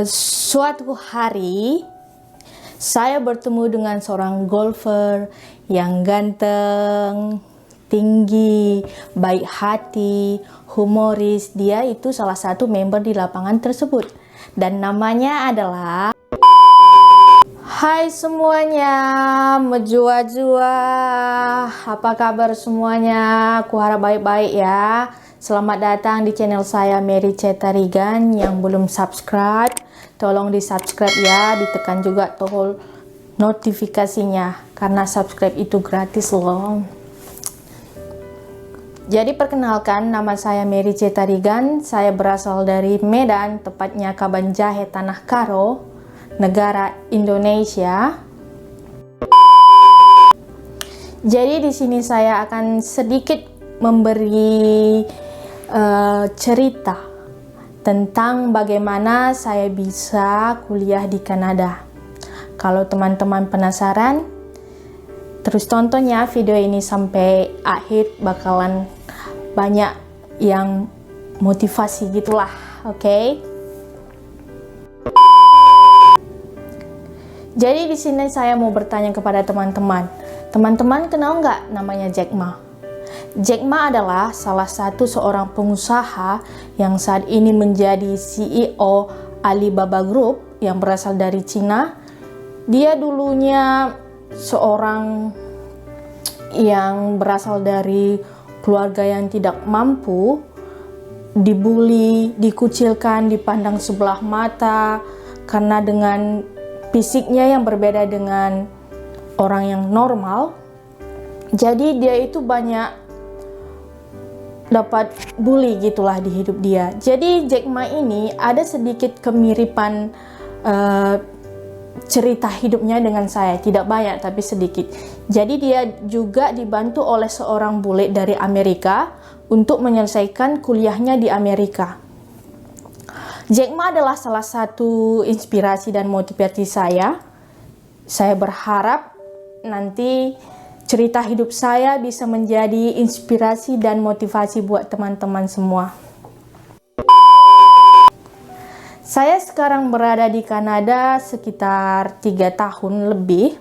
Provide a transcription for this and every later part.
Suatu hari saya bertemu dengan seorang golfer yang ganteng, tinggi, baik hati, humoris. Dia itu salah satu member di lapangan tersebut dan namanya adalah... Hai semuanya, menjua-jua. Apa kabar semuanya? Aku harap baik-baik ya. Selamat datang di channel saya, Mary C. Tarigan. Yang belum subscribe, tolong di subscribe ya. Ditekan juga tombol notifikasinya, karena subscribe itu gratis loh. Jadi perkenalkan, nama saya Mary C. Tarigan. Saya berasal dari Medan, tepatnya Kabanjahe, Tanah Karo, negara Indonesia. Jadi di sini saya akan sedikit memberi cerita tentang bagaimana saya bisa kuliah di Kanada. Kalau teman-teman penasaran, terus tonton ya video ini sampai akhir, bakalan banyak yang motivasi gitulah, oke? Jadi di sini saya mau bertanya kepada teman-teman. Teman-teman kenal nggak namanya Jack Ma? Jack Ma adalah salah satu seorang pengusaha yang saat ini menjadi CEO Alibaba Group yang berasal dari Cina. Dia dulunya seorang yang berasal dari keluarga yang tidak mampu, dibully, dikucilkan, dipandang sebelah mata karena dengan fisiknya yang berbeda dengan orang yang normal. Jadi dia itu banyak dapat bully gitulah di hidup dia. Jadi Jack Ma ini ada sedikit kemiripan cerita hidupnya dengan saya, tidak banyak tapi sedikit. Jadi dia juga dibantu oleh seorang bule dari Amerika untuk menyelesaikan kuliahnya di Amerika. Jack Ma adalah salah satu inspirasi dan motivasi saya. Saya berharap nanti cerita hidup saya bisa menjadi inspirasi dan motivasi buat teman-teman semua. Saya sekarang berada di Kanada sekitar 3 tahun lebih.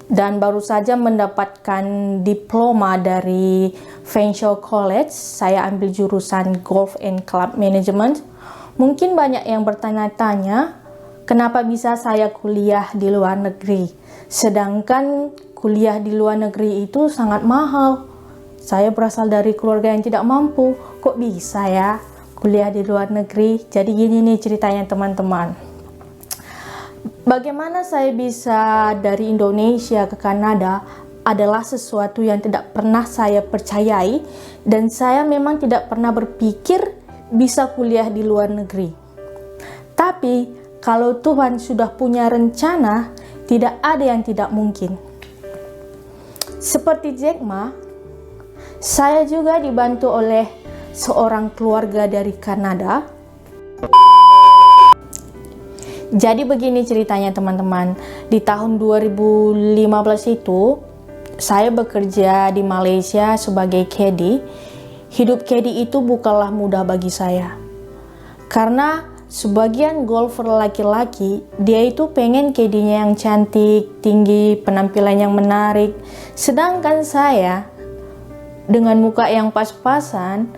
Dan baru saja mendapatkan diploma dari Fanshawe College. Saya ambil jurusan Golf and Club Management. Mungkin banyak yang bertanya-tanya, kenapa bisa saya kuliah di luar negeri? Sedangkan kuliah di luar negeri itu sangat mahal. Saya berasal dari keluarga yang tidak mampu. Kok bisa ya kuliah di luar negeri? Jadi gini nih ceritanya teman-teman. Bagaimana saya bisa dari Indonesia ke Kanada adalah sesuatu yang tidak pernah saya percayai, dan saya memang tidak pernah berpikir bisa kuliah di luar negeri. Tapi kalau Tuhan sudah punya rencana, tidak ada yang tidak mungkin. Seperti Jack Ma, saya juga dibantu oleh seorang keluarga dari Kanada. Jadi begini ceritanya teman-teman. Di tahun 2015 itu, saya bekerja di Malaysia sebagai caddy. Hidup caddy itu bukanlah mudah bagi saya. Karena sebagian golfer laki-laki, dia itu pengen caddy-nya yang cantik, tinggi, penampilan yang menarik. Sedangkan saya, dengan muka yang pas-pasan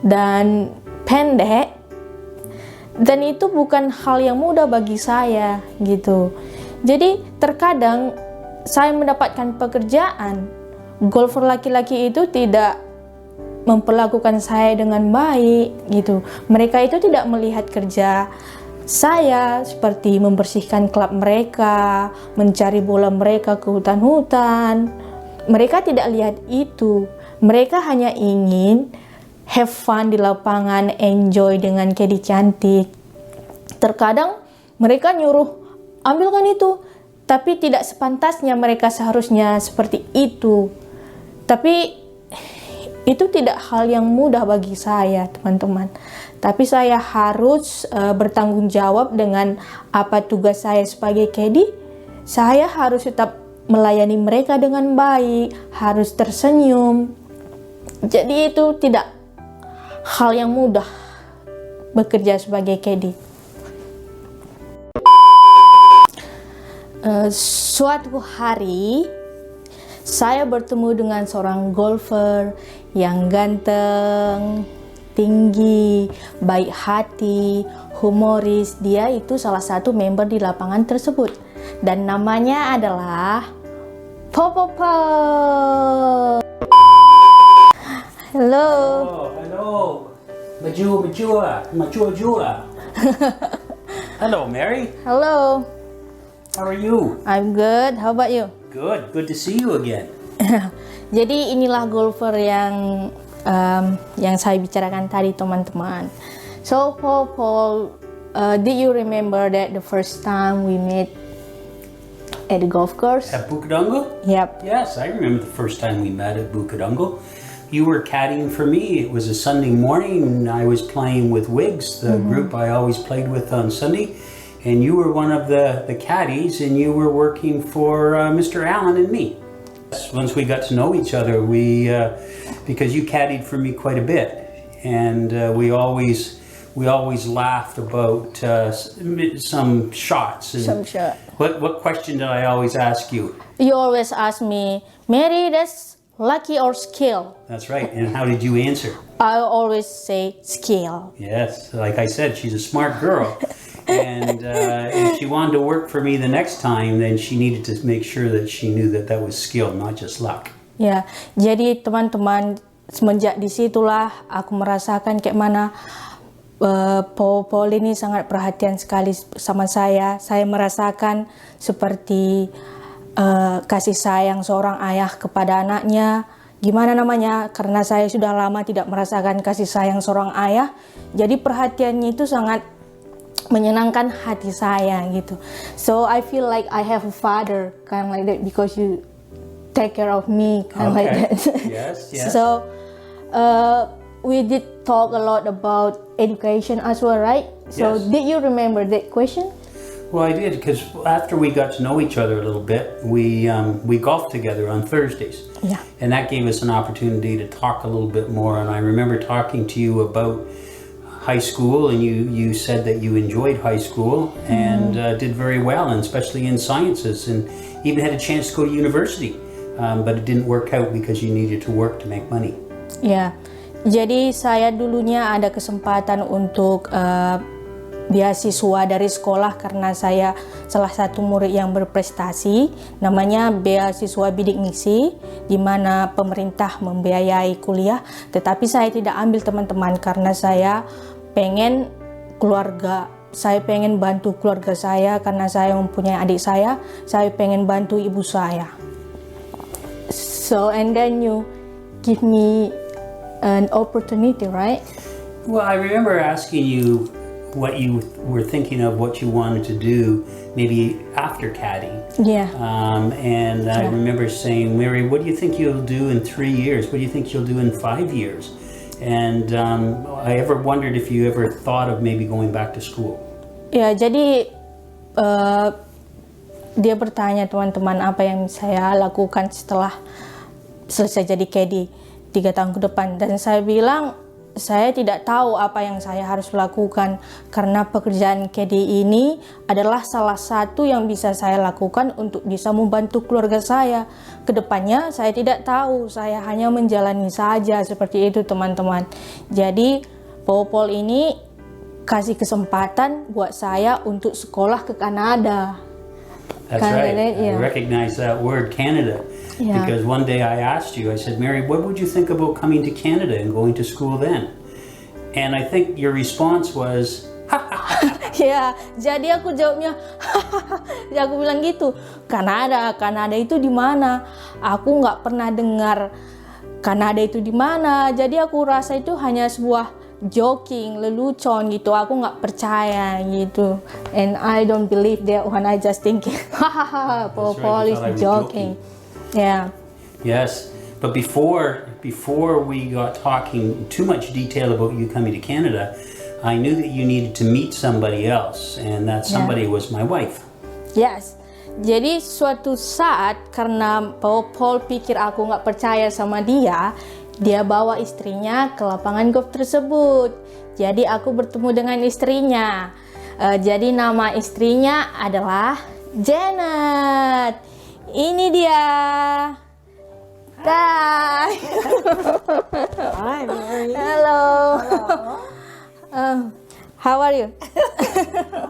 dan pendek, dan itu bukan hal yang mudah bagi saya gitu. Jadi terkadang saya mendapatkan pekerjaan, golfer laki-laki itu tidak memperlakukan saya dengan baik gitu. Mereka itu tidak melihat kerja saya seperti membersihkan klub mereka, mencari bola mereka ke hutan-hutan. Mereka tidak lihat itu. Mereka hanya ingin have fun di lapangan, enjoy dengan caddy cantik. Terkadang mereka nyuruh ambilkan itu, tapi tidak sepantasnya mereka seharusnya seperti itu. Tapi itu tidak hal yang mudah bagi saya, teman-teman. Tapi saya harus bertanggung jawab dengan apa tugas saya sebagai caddy. Saya harus tetap melayani mereka dengan baik, harus tersenyum. Jadi itu tidak hal yang mudah bekerja sebagai caddy. Suatu hari saya bertemu dengan seorang golfer yang ganteng, tinggi, baik hati, humoris. Dia itu salah satu member di lapangan tersebut dan namanya adalah Popopo. Hello. Oh, hello. Majua. Hello, Mary. Hello. How are you? I'm good. How about you? Good to see you again. Jadi inilah golfer yang saya bicarakan tadi, teman-teman. So Paul, did you remember that the first time we met at the golf course? At Bukadongo? Yep. Yes, I remember the first time we met at Bukadongo. You were caddying for me. It was a Sunday morning and I was playing with Wigs, the group I always played with on Sunday. And you were one of the caddies and you were working for Mr. Allen and me. Once we got to know each other, because you caddied for me quite a bit, and we always laughed about some shots. And Some shot. What question did I always ask you? You always ask me, Mary, that's lucky or skill? That's right. And how did you answer? I always say skill. Yes, like I said, she's a smart girl. And if she wanted to work for me the next time, then she needed to make sure that she knew that was skill, not just luck. Ya, jadi teman-teman, semenjak disitulah aku merasakan kayak mana Paul ini sangat perhatian sekali sama saya. Saya merasakan seperti kasih sayang seorang ayah kepada anaknya. Gimana namanya? Karena saya sudah lama tidak merasakan kasih sayang seorang ayah, jadi perhatiannya itu sangat menyenangkan hati saya gitu. So I feel like I have a father, kind of like that, because you take care of me, kind of like that. Yes. So we did talk a lot about education as well, right? So Yes. did you remember that question? Well, I did, because after we got to know each other a little bit, we golfed together on Thursdays. Yeah. And that gave us an opportunity to talk a little bit more. And I remember talking to you about high school, and you said that you enjoyed high school and did very well, and especially in sciences, and even had a chance to go to university. But it didn't work out because you needed to work to make money. Ya, jadi saya dulunya ada kesempatan untuk beasiswa dari sekolah karena saya salah satu murid yang berprestasi, namanya beasiswa bidik misi, di mana pemerintah membiayai kuliah, tetapi saya tidak ambil, teman-teman, karena saya pengen bantu keluarga saya karena saya mempunyai adik saya pengen bantu ibu saya. So and then you give me an opportunity, right? Well, I remember asking you what you were thinking of, what you wanted to do, maybe after caddy. Yeah. And I remember saying, Mary, what do you think you'll do in 3 years? What do you think you'll do in 5 years? And I ever wondered if you ever thought of maybe going back to school. Ya, jadi dia bertanya, teman-teman, apa yang saya lakukan setelah selesai jadi caddy 3 tahun ke depan. Dan saya bilang, saya tidak tahu apa yang saya harus lakukan karena pekerjaan caddy ini adalah salah satu yang bisa saya lakukan untuk bisa membantu keluarga saya. Kedepannya saya tidak tahu, saya hanya menjalani saja seperti itu, teman-teman. Jadi Paul ini kasih kesempatan buat saya untuk sekolah ke Kanada. That's right. I recognize that word, Canada. Yeah. Because one day I asked you, I said, Mary, what would you think about coming to Canada and going to school then? And I think your response was, Ya, jadi aku jawabnya, jadi aku bilang gitu, Kanada itu di mana? Aku nggak pernah dengar Kanada itu di mana. Jadi aku rasa itu hanya sebuah joking, lelucon gitu. Aku nggak percaya gitu. And I don't believe that one. I just thinking, hahaha, Paul is joking. Yeah. Yes, but before we got talking too much detail about you coming to Canada, I knew that you needed to meet somebody else, and that somebody was my wife. Yes. Jadi suatu saat karena Paul pikir aku nggak percaya sama dia bawa istrinya ke lapangan golf tersebut. jadi aku bertemu dengan istrinya. Jadi nama istrinya adalah Janet. Ini dia. Hai. Hi, Mary. Hello. How are you?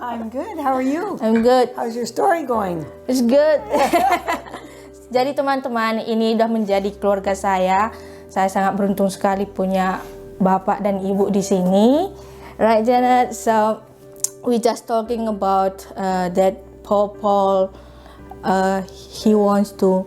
I'm good. How are you? I'm good. How's your story going? It's good. Jadi teman-teman, ini udah menjadi keluarga saya. Saya sangat beruntung sekali punya bapak dan ibu di sini. Right, Janet? So we just talking about that Paul. He wants to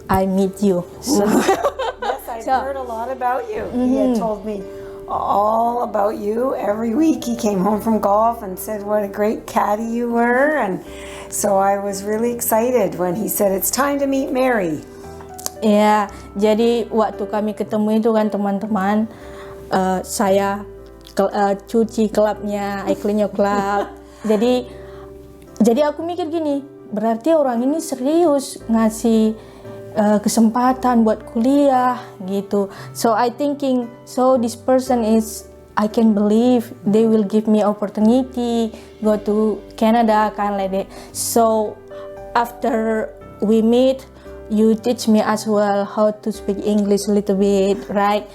I meet you. So Yes, I've heard a lot about you. He had told me all about you. Every week he came home from golf and said what a great caddy you were. And so I was really excited when he said it's time to meet Mary. ya, jadi waktu kami ketemu itu kan teman-teman, saya cuci klubnya, I clean your club. Jadi aku mikir gini, berarti orang ini serius ngasih kesempatan buat kuliah gitu. So I thinking, so this person is, I can believe they will give me opportunity go to Canada kind like that. So after we meet, you teach me as well how to speak English a little bit, right?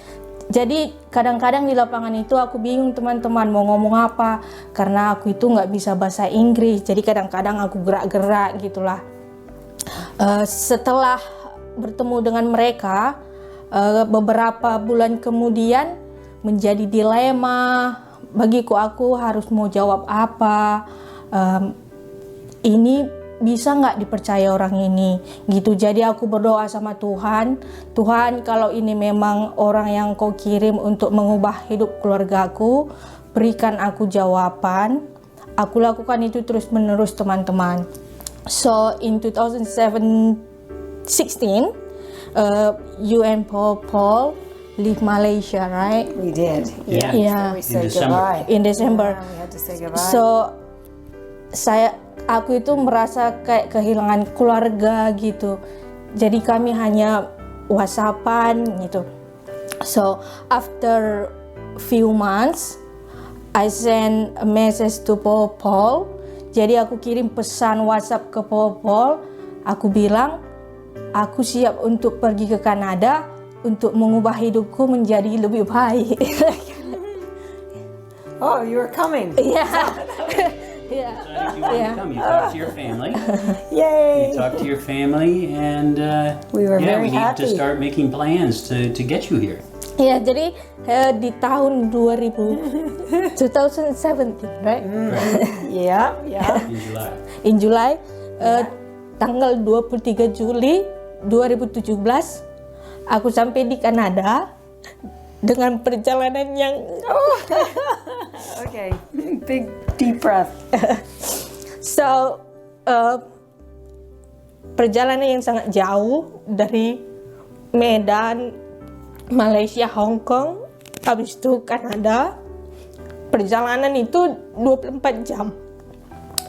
Jadi kadang-kadang di lapangan itu aku bingung teman-teman mau ngomong apa, karena aku itu nggak bisa bahasa Inggris. Jadi kadang-kadang aku gerak-gerak gitulah. Setelah bertemu dengan mereka, beberapa bulan kemudian menjadi dilema bagiku, aku harus mau jawab apa. Ini bisa nggak dipercaya orang ini gitu. Jadi aku berdoa sama Tuhan, Tuhan kalau ini memang orang yang kau kirim untuk mengubah hidup keluargaku, berikan aku jawaban. Aku lakukan itu terus menerus teman-teman. So in 2016 you and Paul leave Malaysia, right? We did. Yeah. Yeah. We said December. goodbye. In December. Yeah, we had to say goodbye. So aku itu merasa kayak kehilangan keluarga gitu. Jadi kami hanya WhatsAppan gitu. So after few months, I send a message to Paul. Jadi aku kirim pesan WhatsApp ke Paul. Aku bilang, aku siap untuk pergi ke Kanada untuk mengubah hidupku menjadi lebih baik. Oh, you were coming. Yeah. Yeah. Decided you wanted Yeah. to come. You talked to your family. Yay! You talked to your family, and We were yeah, very we need to happy. start making plans to get you here. Ya, jadi di tahun 2017, right? Yeah, yeah. In July. In July, tanggal 23 Juli 2017, aku sampai di Kanada dengan perjalanan yang Okay, big deep breath. so perjalanan yang sangat jauh dari Medan, Malaysia, Hong Kong, habis itu Kanada. Perjalanan itu 24 jam.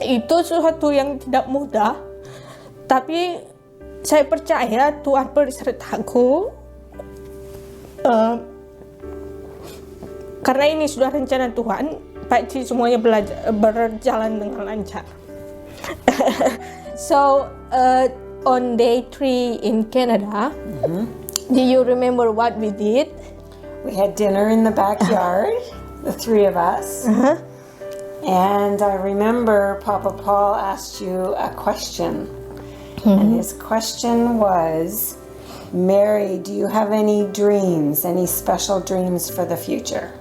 Itu sesuatu yang tidak mudah, tapi saya percaya Tuhan bersertaku. Karena ini sudah rencana Tuhan, pasti semuanya berjalan dengan lancar. So on day 3 in Canada, do you remember what we did? We had dinner in the backyard, the three of us. And I remember Papa Paul asked you a question. And his question was, Mary, do you have any dreams, any special dreams for the future?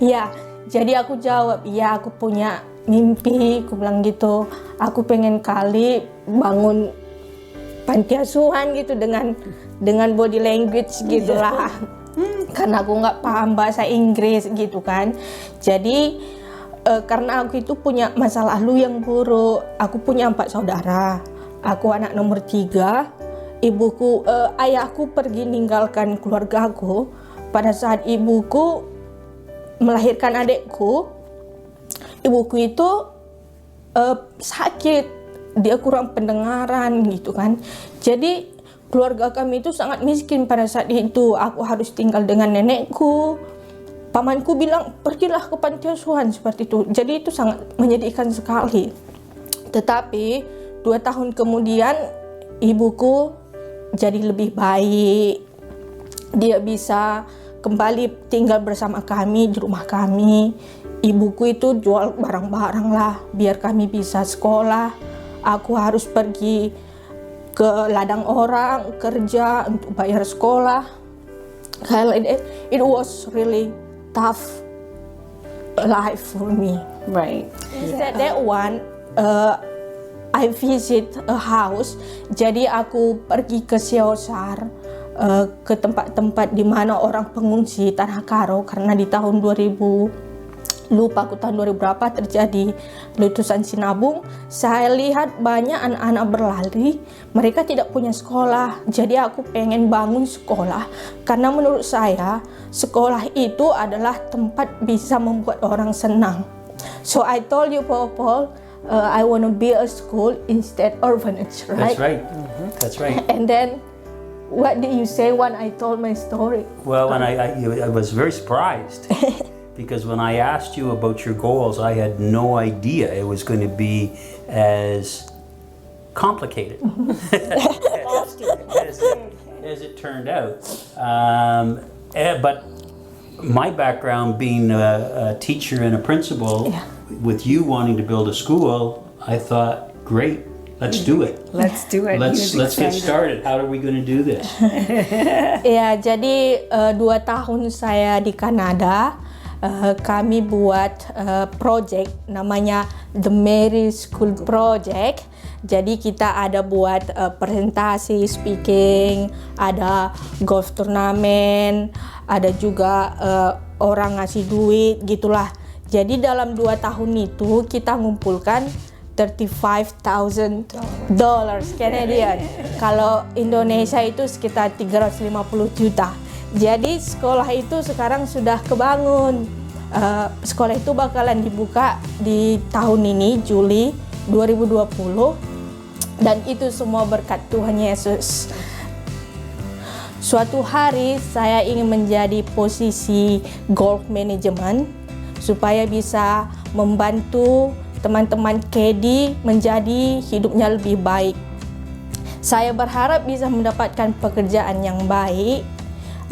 Ya, jadi aku jawab, ya aku punya mimpi, aku bilang gitu. Aku pengen kali bangun panti asuhan gitu dengan body language gitulah. Karena aku nggak paham bahasa Inggris gitu kan. Jadi karena aku itu punya masa lalu yang buruk. Aku punya 4 saudara. Aku anak nomor 3. Ibuku, ayahku pergi ninggalkan keluarga aku pada saat ibuku melahirkan adikku. Ibuku itu sakit, dia kurang pendengaran gitu kan. Jadi keluarga kami itu sangat miskin pada saat itu. Aku harus tinggal dengan nenekku. pamanku bilang pergilah ke panti asuhan seperti itu. Jadi itu sangat menyedihkan sekali. Tetapi 2 tahun kemudian ibuku jadi lebih baik. Dia bisa kembali tinggal bersama kami di rumah kami. Ibuku itu jual barang-barang lah biar kami bisa sekolah. Aku harus pergi ke ladang orang kerja untuk bayar sekolah. It was really tough life for me. Right. Instead that one, I visit a house. Jadi aku pergi ke Siosar, ke tempat-tempat di mana orang pengungsi Tanah Karo, karena di tahun 2000 lupa aku tahun 2000 berapa terjadi letusan Sinabung. Saya lihat banyak anak-anak berlari, mereka tidak punya sekolah. Jadi aku pengen bangun sekolah karena menurut saya sekolah itu adalah tempat bisa membuat orang senang. So I told you, Paul, I want to build a school instead orphanage, right? That's right. That's right. And then what did you say when I told my story? Well, when I was very surprised because when I asked you about your goals, I had no idea it was going to be as complicated as it turned out. But my background being a teacher and a principal, with you wanting to build a school, I thought, great, let's do it. Let's do it. Let's get started. How are we going to do this? Ya, jadi 2 tahun saya di Kanada, kami buat project namanya The Mary School Project. Jadi kita ada buat presentasi, speaking, ada golf turnamen, ada juga orang ngasih duit gitulah. Jadi dalam 2 tahun itu kita ngumpulkan $35,000 Canadian. Kalau Indonesia itu sekitar 350 juta. Jadi sekolah itu sekarang sudah kebangun. Sekolah itu bakalan dibuka di tahun ini, Juli 2020. Dan itu semua berkat Tuhan Yesus. Suatu hari saya ingin menjadi posisi golf management supaya bisa membantu teman-teman caddy menjadi hidupnya lebih baik. Saya berharap bisa mendapatkan pekerjaan yang baik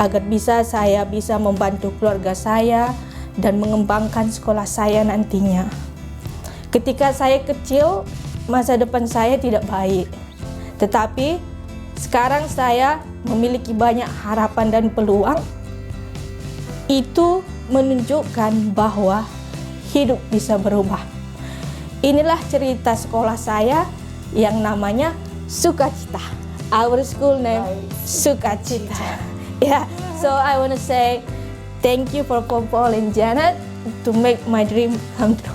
agar saya bisa membantu keluarga saya dan mengembangkan sekolah saya nantinya. Ketika saya kecil, masa depan saya tidak baik. Tetapi sekarang saya memiliki banyak harapan dan peluang. Itu menunjukkan bahwa hidup bisa berubah. Inilah cerita sekolah saya yang namanya Sukacita. Our school name Sukacita. Yeah, so I want to say thank you for Paul and Janet to make my dream come true.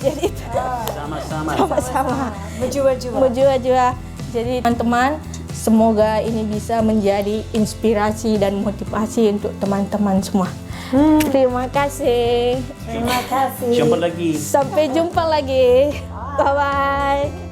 Jadi sama-sama. Berjua-jua. Jadi teman-teman, semoga ini bisa menjadi inspirasi dan motivasi untuk teman-teman semua. Terima kasih. Terima kasih. Jumpa lagi. Sampai jumpa lagi. Bye-bye.